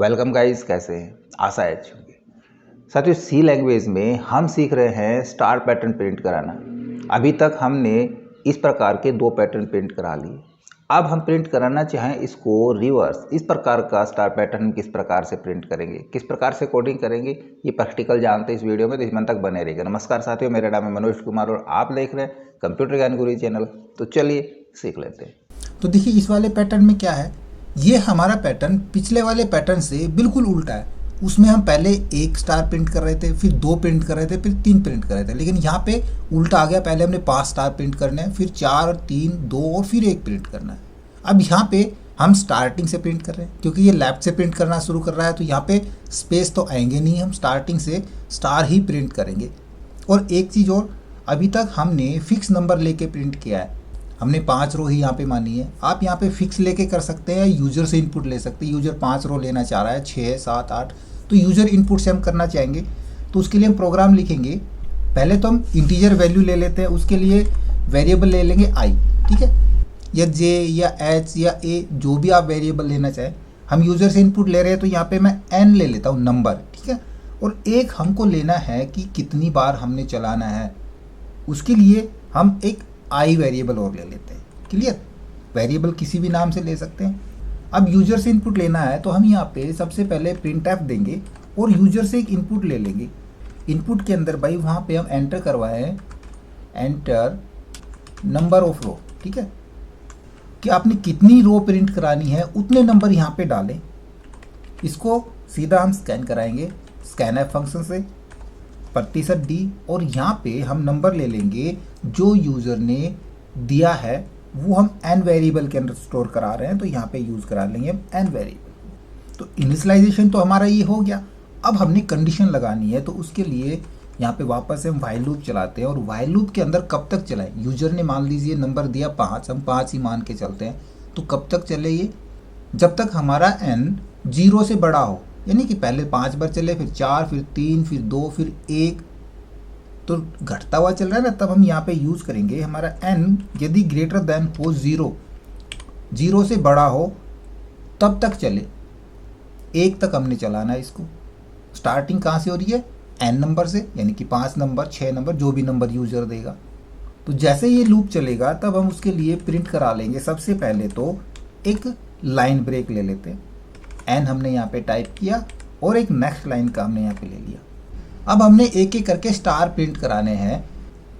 Welcome guys, कैसे हैं? आशा है अच्छी होंगी। साथियों, सी लैंग्वेज में हम सीख रहे हैं स्टार पैटर्न प्रिंट कराना। अभी तक हमने इस प्रकार के 2 पैटर्न प्रिंट करा लिए। अब हम प्रिंट कराना चाहें इसको रिवर्स, इस प्रकार का स्टार पैटर्न किस प्रकार से प्रिंट करेंगे, किस प्रकार से कोडिंग करेंगे, ये प्रैक्टिकल जानते हैं इस वीडियो में, तो इस मन तक बने रहिएगा। नमस्कार साथियों, मेरा नाम है मनोज कुमार और आप देख रहे हैं कंप्यूटर ज्ञान गुरु चैनल। तो चलिए सीख लेते हैं। तो देखिए इस वाले पैटर्न में क्या है, ये हमारा पैटर्न पिछले वाले पैटर्न से बिल्कुल उल्टा है। उसमें हम पहले 1 स्टार प्रिंट कर रहे थे, फिर 2 प्रिंट कर रहे थे, फिर 3 प्रिंट कर रहे थे। लेकिन यहाँ पे उल्टा आ गया, पहले हमने 5 स्टार प्रिंट करने हैं, फिर 4, 3, 2 और फिर 1 प्रिंट करना है। अब यहाँ पे हम स्टार्टिंग से प्रिंट कर रहे हैं, क्योंकि ये लेफ्ट से प्रिंट करना शुरू कर रहा है, तो यहाँ पे स्पेस तो आएंगे नहीं, हम स्टार्टिंग से स्टार ही प्रिंट करेंगे। और एक चीज़ और, अभी तक हमने फिक्स नंबर लेके प्रिंट किया है, हमने 5 रो ही यहाँ पे मानी है। आप यहाँ पे फिक्स लेके कर सकते हैं, यूजर से इनपुट ले सकते हैं। यूजर 5 रो लेना चाह रहा है, 6, 7, 8, तो यूजर इनपुट से हम करना चाहेंगे, तो उसके लिए हम प्रोग्राम लिखेंगे। पहले तो हम इंटीजर वैल्यू ले लेते हैं, उसके लिए वेरिएबल ले लेंगे आई, ठीक है, या जे या एच या ए, जो भी आप वेरिएबल लेना चाहें। हम यूजर से इनपुट ले रहे हैं, तो यहाँ पे मैं एन ले लेता हूँ, नंबर, ठीक है। और एक हमको लेना है कि कितनी बार हमने चलाना है, उसके लिए हम एक आई वेरिएबल और ले लेते हैं। क्लियर? वेरिएबल किसी भी नाम से ले सकते हैं। अब यूजर से इनपुट लेना है, तो हम यहाँ पे सबसे पहले printf देंगे और यूजर से एक इनपुट ले लेंगे। इनपुट के अंदर भाई वहाँ पे हम एंटर करवाएं, एंटर नंबर ऑफ रो, ठीक है, कि आपने कितनी रो प्रिंट करानी है उतने नंबर यहाँ पे डालें। इसको सीधा हम स्कैन कराएंगे स्कैनएफ फंक्शन से %d, और यहाँ पे हम नंबर ले लेंगे जो यूज़र ने दिया है, वो हम n वेरिएबल के अंदर स्टोर करा रहे हैं, तो यहाँ पे यूज़ करा लेंगे n वेरिएबल। तो इनिशियलाइजेशन तो हमारा ये हो गया। अब हमने कंडीशन लगानी है, तो उसके लिए यहाँ पे वापस हम व्हाइल लूप चलाते हैं, और व्हाइल लूप के अंदर कब तक चलाएं। यूज़र ने मान लीजिए नंबर दिया 5, हम 5 ही मान के चलते हैं, तो कब तक चले ये, जब तक हमारा n 0 से बड़ा हो। यानी कि पहले 5 बार चले, फिर 4, फिर 3, फिर 2, फिर 1, तो घटता हुआ चल रहा है ना, तब हम यहाँ पे यूज़ करेंगे हमारा n यदि ग्रेटर देन हो 0 से बड़ा हो तब तक चले। 1 तक हमने चलाना है इसको। स्टार्टिंग कहाँ से हो रही है, n नंबर से, यानी कि 5 नंबर, 6 नंबर, जो भी नंबर यूज़र देगा। तो जैसे ये लूप चलेगा तब हम उसके लिए प्रिंट करा लेंगे। सबसे पहले तो एक लाइन ब्रेक ले लेते हैं, n हमने यहाँ पे टाइप किया और एक नेक्स्ट लाइन का हमने यहाँ पे ले लिया। अब हमने एक एक करके स्टार प्रिंट कराने हैं,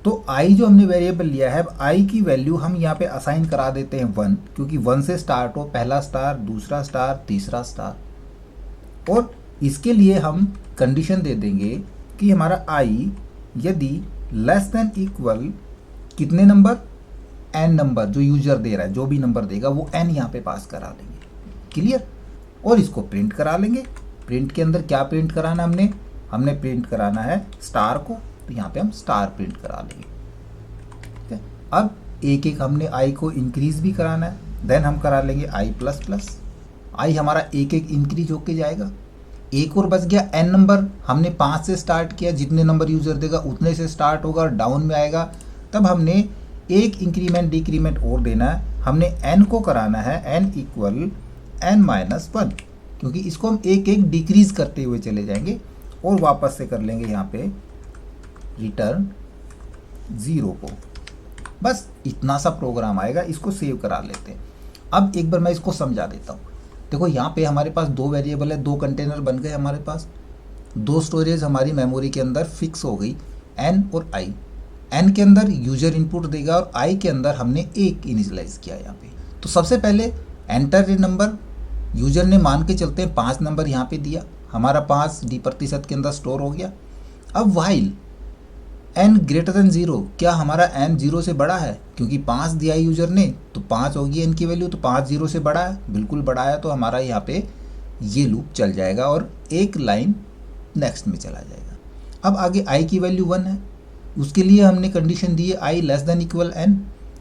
तो i जो हमने वेरिएबल लिया है, i की वैल्यू हम यहाँ पे असाइन करा देते हैं 1, क्योंकि 1 से स्टार्ट हो, पहला स्टार, दूसरा स्टार, तीसरा स्टार। और इसके लिए हम कंडीशन दे देंगे कि हमारा i यदि लेस देन इक्वल कितने नंबर, n नंबर जो यूजर दे रहा है, जो भी नंबर देगा वो n यहाँ पे पास करा देंगे। क्लियर? और इसको प्रिंट करा लेंगे। प्रिंट के अंदर क्या प्रिंट कराना, हमने प्रिंट कराना है स्टार को, तो यहाँ पे हम स्टार प्रिंट करा लेंगे। ठीक है? अब एक एक हमने आई को इंक्रीज भी कराना है, देन हम करा लेंगे i++। आई हमारा एक एक इंक्रीज होके जाएगा। एक और बच गया n नंबर, हमने 5 से स्टार्ट किया, जितने नंबर यूजर देगा उतने से स्टार्ट होगा और डाउन में आएगा। तब हमने एक इंक्रीमेंट डिक्रीमेंट और देना है, हमने n को कराना है n = n-1, क्योंकि इसको हम एक एक डिक्रीज करते हुए चले जाएंगे। और वापस से कर लेंगे यहाँ पे रिटर्न 0 को। बस इतना सा प्रोग्राम आएगा, इसको सेव करा लेते हैं। अब एक बार मैं इसको समझा देता हूँ। देखो यहाँ पे हमारे पास 2 वेरिएबल है, 2 कंटेनर बन गए हमारे पास, 2 स्टोरेज हमारी मेमोरी के अंदर फिक्स हो गई, n और i। n के अंदर यूजर इनपुट देगा और i के अंदर हमने 1 इनिशियलाइज किया यहाँ पे। तो सबसे पहले एंटर ए नंबर, यूजर ने मान के चलते हैं 5 नंबर यहाँ पे दिया, हमारा 5 d% के अंदर स्टोर हो गया। अब व्हाइल n > 0, क्या हमारा n 0 से बड़ा है, क्योंकि 5 दिया है यूजर ने, तो 5 होगी n की वैल्यू, तो 5 0 से बड़ा है, बिल्कुल बड़ा है, तो हमारा यहाँ पे ये लूप चल जाएगा और एक लाइन नेक्स्ट में चला जाएगा। अब आगे i की वैल्यू 1 है, उसके लिए हमने कंडीशन दी है i <= n।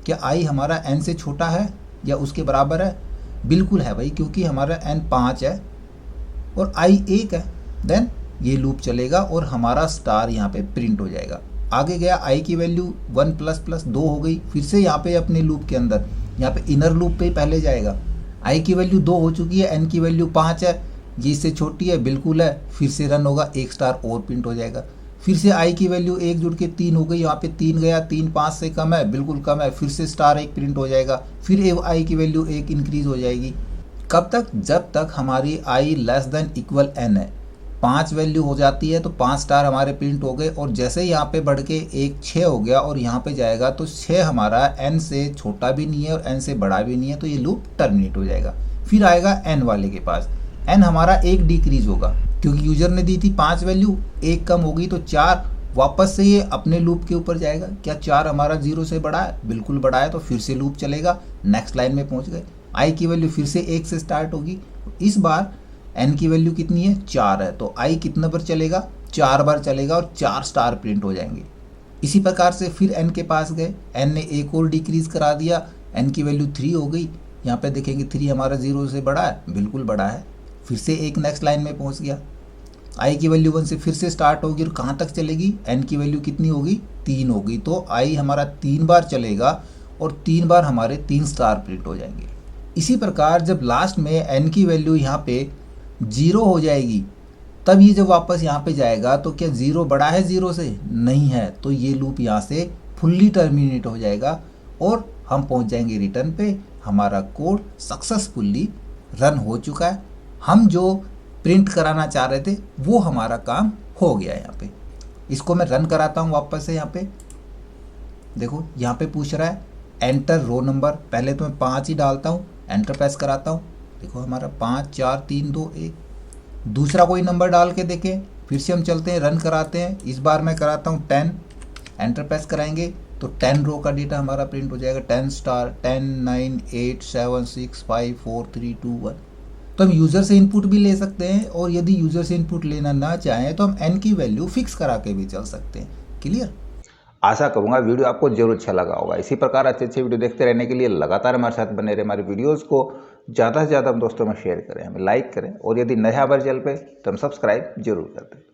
क्या i हमारा n से छोटा है या उसके बराबर है? बिल्कुल है भाई, क्योंकि हमारा n 5 है और i 1 है। देन ये लूप चलेगा और हमारा स्टार यहाँ पे प्रिंट हो जाएगा। आगे गया, i की वैल्यू 1++ 2 हो गई, फिर से यहाँ पे अपने लूप के अंदर, यहाँ पे इनर लूप पे ही पहले जाएगा। i की वैल्यू 2 हो चुकी है, n की वैल्यू 5 है, ये इससे छोटी है, बिल्कुल है, फिर से रन होगा, 1 स्टार और प्रिंट हो जाएगा। फिर से आई की वैल्यू 1 जुड़ के 3 हो गई, यहाँ पे 3 गया, 3 5 से कम है, बिल्कुल कम है, फिर से स्टार 1 प्रिंट हो जाएगा, फिर आई की वैल्यू 1 इंक्रीज हो जाएगी। कब तक? जब तक हमारी आई लेस देन इक्वल एन है। 5 वैल्यू हो जाती है तो 5 स्टार हमारे प्रिंट हो गए, और जैसे यहाँ पे बढ़ के 1 6 हो गया और यहाँ पे जाएगा तो 6 हमारा एन से छोटा भी नहीं है और एन से बड़ा भी नहीं है, तो ये लूप टर्मिनेट हो जाएगा। फिर आएगा एन वाले के पास, एन हमारा 1 डिक्रीज होगा, क्योंकि यूजर ने दी थी 5 वैल्यू, 1 कम होगी तो 4, वापस से ये अपने लूप के ऊपर जाएगा। क्या 4 हमारा 0 से बड़ा है? बिल्कुल बड़ा है, तो फिर से लूप चलेगा, नेक्स्ट लाइन में पहुंच गए। आई की वैल्यू फिर से 1 से स्टार्ट होगी, इस बार एन की वैल्यू कितनी है? 4 है, तो आई कितना बार चलेगा? 4 बार चलेगा और 4 स्टार प्रिंट हो जाएंगे। इसी प्रकार से फिर एन के पास गए, एन ने एक और डिक्रीज करा दिया, एन की वैल्यू 3 हो गई, यहाँ पे देखेंगे 3 हमारा 0 से बड़ा है, बिल्कुल बड़ा है, फिर से एक नेक्स्ट लाइन में पहुंच गया। आई की वैल्यू 1 से फिर से स्टार्ट होगी और कहाँ तक चलेगी? एन की वैल्यू कितनी होगी? 3 होगी, तो आई हमारा 3 बार चलेगा और 3 बार हमारे 3 स्टार प्रिंट हो जाएंगे। इसी प्रकार जब लास्ट में एन की वैल्यू यहाँ पे 0 हो जाएगी, तब ये जब वापस यहाँ पे जाएगा तो क्या 0 बड़ा है 0 से? नहीं है, तो ये लूप यहाँ से फुल्ली टर्मिनेट हो जाएगा और हम पहुँच जाएंगे रिटर्न पे, हमारा कोड सक्सेसफुली रन हो चुका है। हम जो प्रिंट कराना चाह रहे थे वो हमारा काम हो गया है। यहाँ पे इसको मैं रन कराता हूँ वापस से। यहाँ पे देखो, यहाँ पे पूछ रहा है एंटर रो नंबर, पहले तो मैं 5 ही डालता हूँ, एंटर प्रेस कराता हूँ, देखो हमारा 5 4 3 2 1। दूसरा कोई नंबर डाल के देखें, फिर से हम चलते हैं, रन कराते हैं, इस बार मैं कराता हूँ 10, एंटर प्रेस कराएंगे तो 10 रो का डेटा हमारा प्रिंट हो जाएगा, 10 स्टार 10 9 8 7 6 5 4 3 2 1। तो हम यूज़र से इनपुट भी ले सकते हैं, और यदि यूज़र से इनपुट लेना ना चाहें तो हम एन की वैल्यू फिक्स करा के भी चल सकते हैं। क्लियर? आशा करूंगा वीडियो आपको जरूर अच्छा लगा होगा। इसी प्रकार अच्छे अच्छे वीडियो देखते रहने के लिए लगातार हमारे साथ बने रहे। हमारे वीडियोस को ज़्यादा से ज़्यादा दोस्तों में शेयर करें, हमें लाइक करें, और यदि नया बार चल पे तो हम सब्सक्राइब जरूर कर दें।